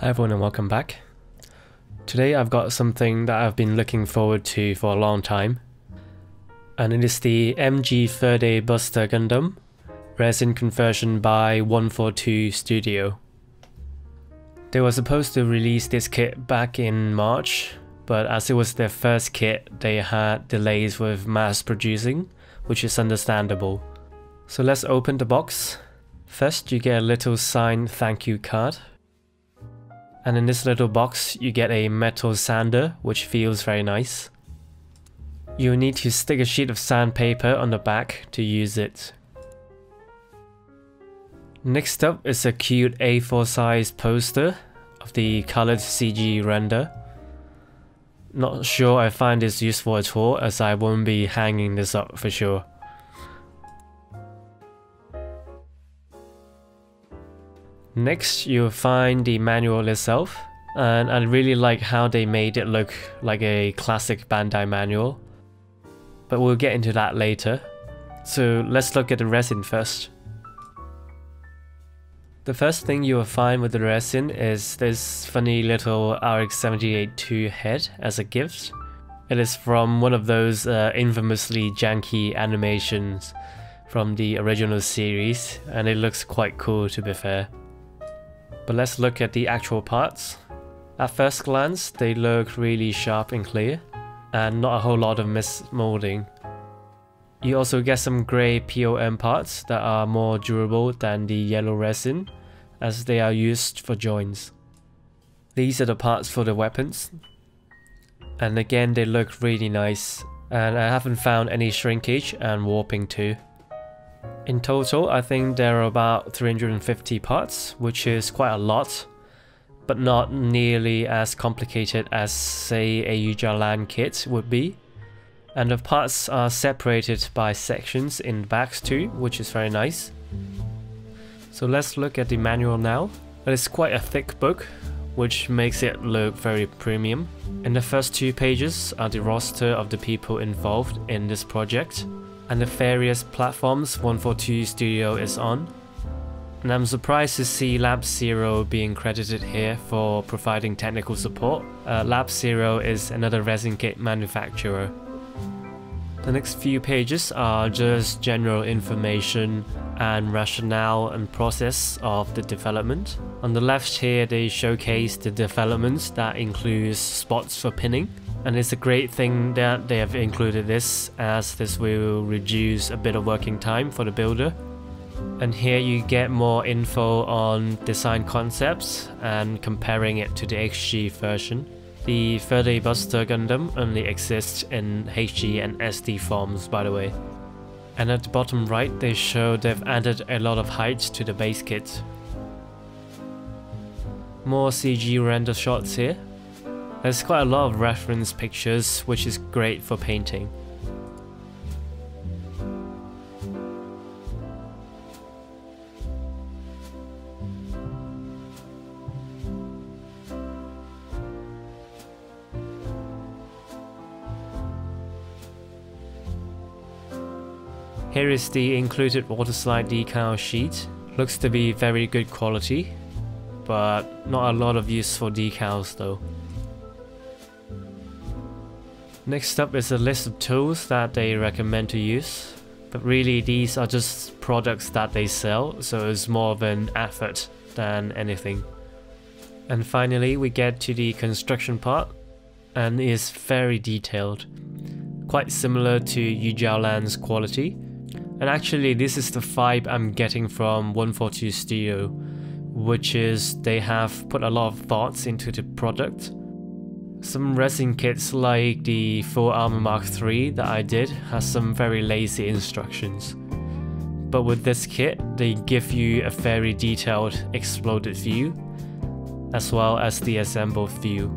Hi everyone and welcome back. Today I've got something that I've been looking forward to for a long time, and it is the MG 3rd Buster Gundam resin conversion by 142 Studio. They were supposed to release this kit back in March, but as it was their first kit they had delays with mass producing, which is understandable. So let's open the box. First you get a little signed thank you card. And in this little box you get a metal sander, which feels very nice. You need to stick a sheet of sandpaper on the back to use it. Next up is a cute A4 size poster of the colored CG render. Not sure I find this useful at all, as I won't be hanging this up for sure. Next, you'll find the manual itself, and I really like how they made it look like a classic Bandai manual, but we'll get into that later. So let's look at the resin first. The first thing you will find with the resin is this funny little RX-78-2 head as a gift. It is from one of those infamously janky animations from the original series, and it looks quite cool to be fair. But let's look at the actual parts. At first glance, they look really sharp and clear, and not a whole lot of mismolding. You also get some grey POM parts that are more durable than the yellow resin, as they are used for joints. These are the parts for the weapons, and again they look really nice, and I haven't found any shrinkage and warping too. In total, I think there are about 350 parts, which is quite a lot, but not nearly as complicated as, say, a Yuja kit would be. And the parts are separated by sections in the backs too, which is very nice. So let's look at the manual now. It's quite a thick book, which makes it look very premium. In the first 2 pages are the roster of the people involved in this project, and the various platforms 142 Studio is on. And I'm surprised to see Lab Zero being credited here for providing technical support. Lab Zero is another resin kit manufacturer. The next few pages are just general information and rationale and process of the development. On the left here they showcase the developments that includes spots for pinning. And it's a great thing that they have included this, as this will reduce a bit of working time for the builder. And here you get more info on design concepts and comparing it to the HG version. The 3rd Buster Gundam only exists in HG and SD forms, by the way. And at the bottom right they show they've added a lot of height to the base kit. More CG render shots here. There's quite a lot of reference pictures, which is great for painting. Here is the included waterslide decal sheet. Looks to be very good quality, but not a lot of useful decals though. Next up is a list of tools that they recommend to use, but really these are just products that they sell, so it's more of an effort than anything. And finally we get to the construction part, and it is very detailed, quite similar to Yuja quality. And actually this is the vibe I'm getting from 142 Studio, which is they have put a lot of thoughts into the product. Some resin kits like the Full Armor Mark III that I did has some very lazy instructions. But with this kit, they give you a very detailed exploded view, as well as the assembled view.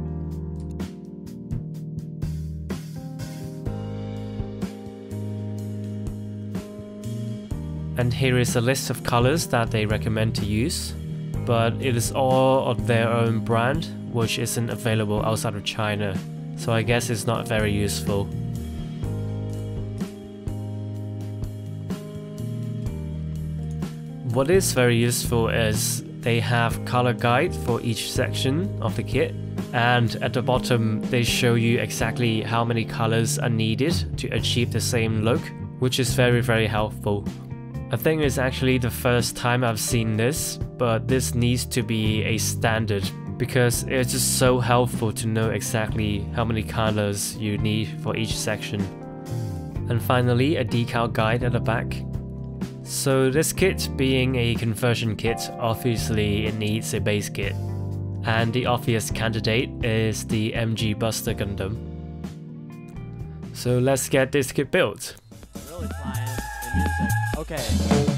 And here is a list of colors that they recommend to use, but it is all of their own brand, which isn't available outside of China, so I guess it's not very useful. What is very useful is they have color guide for each section of the kit, and at the bottom they show you exactly how many colors are needed to achieve the same look, which is very helpful. I think it's actually the first time I've seen this, but this needs to be a standard because it's just so helpful to know exactly how many colors you need for each section. And finally, a decal guide at the back. So this kit being a conversion kit, obviously it needs a base kit. And the obvious candidate is the MG Buster Gundam. So let's get this kit built. Really flying in music. Okay.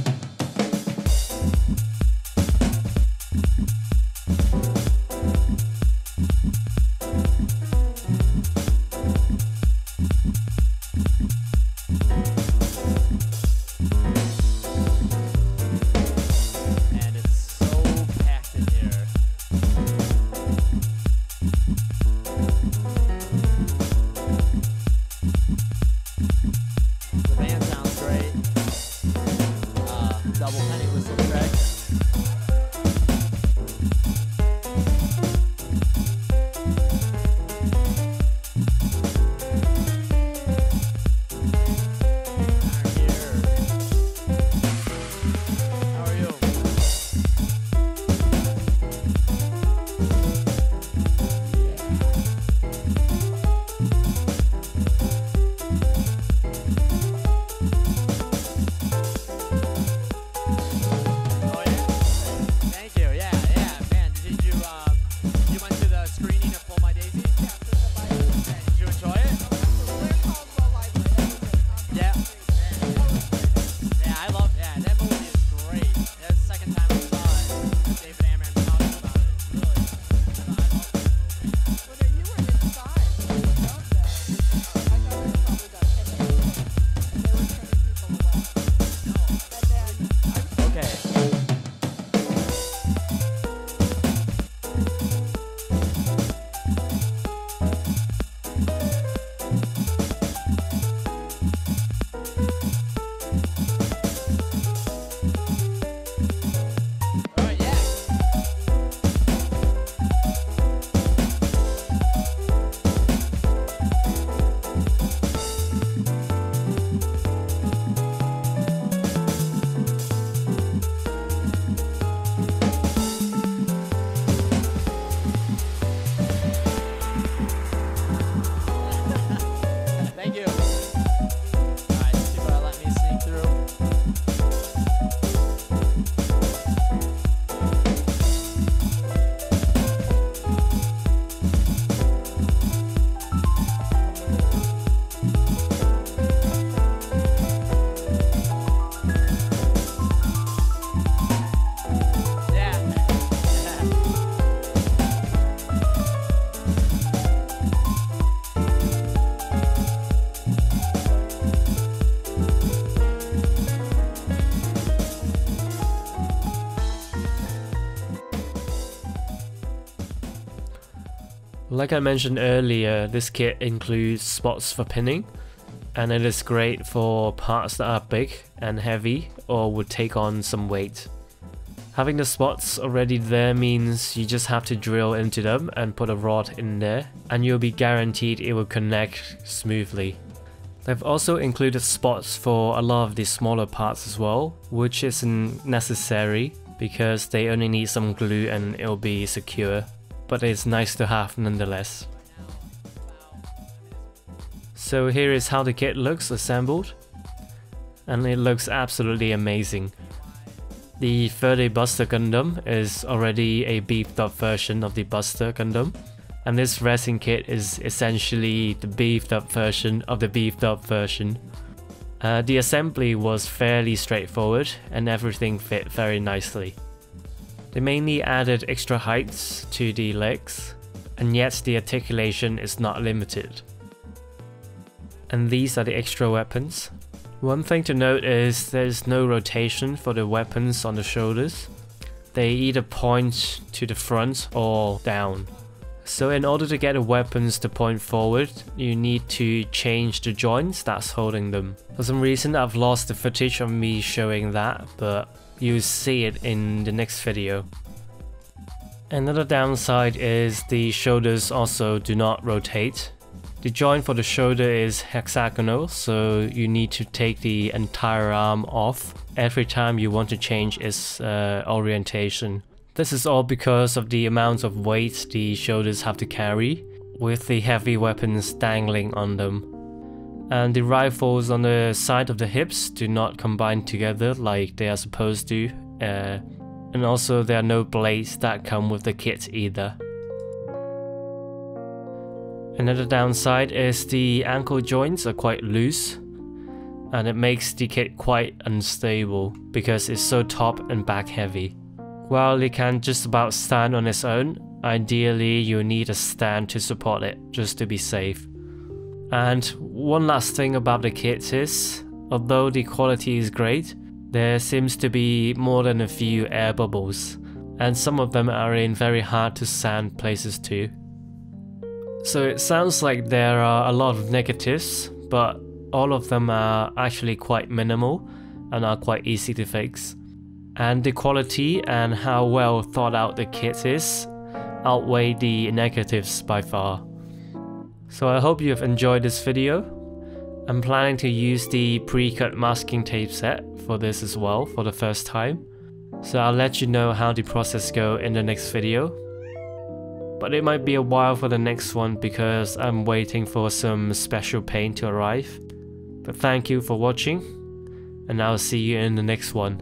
Like I mentioned earlier, this kit includes spots for pinning, and it is great for parts that are big and heavy or would take on some weight. Having the spots already there means you just have to drill into them and put a rod in there, and you'll be guaranteed it will connect smoothly. They've also included spots for a lot of the smaller parts as well, which isn't necessary because they only need some glue and it'll be secure. But it's nice to have nonetheless. So here is how the kit looks assembled, and it looks absolutely amazing. The 3rd Buster Gundam is already a beefed up version of the Buster Gundam, and this resin kit is essentially the beefed up version of the beefed up version. The assembly was fairly straightforward and everything fit very nicely. They mainly added extra heights to the legs, and yet the articulation is not limited. And these are the extra weapons. One thing to note is there's no rotation for the weapons on the shoulders. They either point to the front or down. So in order to get the weapons to point forward, you need to change the joints that's holding them. For some reason I've lost the footage of me showing that, but you'll see it in the next video. Another downside is the shoulders also do not rotate. The joint for the shoulder is hexagonal, so you need to take the entire arm off every time you want to change its orientation. This is all because of the amount of weight the shoulders have to carry, with the heavy weapons dangling on them. And the rifles on the side of the hips do not combine together like they are supposed to, and also there are no blades that come with the kit either. Another downside is the ankle joints are quite loose, and it makes the kit quite unstable because it's so top and back heavy. While it can just about stand on its own, ideally you need a stand to support it just to be safe. And one last thing about the kit is, although the quality is great, there seems to be more than a few air bubbles, and some of them are in very hard to stand places too. So it sounds like there are a lot of negatives, but all of them are actually quite minimal and are quite easy to fix. And the quality and how well thought out the kit is outweigh the negatives by far. So I hope you have enjoyed this video. I'm planning to use the pre-cut masking tape set for this as well for the first time. So I'll let you know how the process goes in the next video. But it might be a while for the next one because I'm waiting for some special paint to arrive. But thank you for watching, and I'll see you in the next one.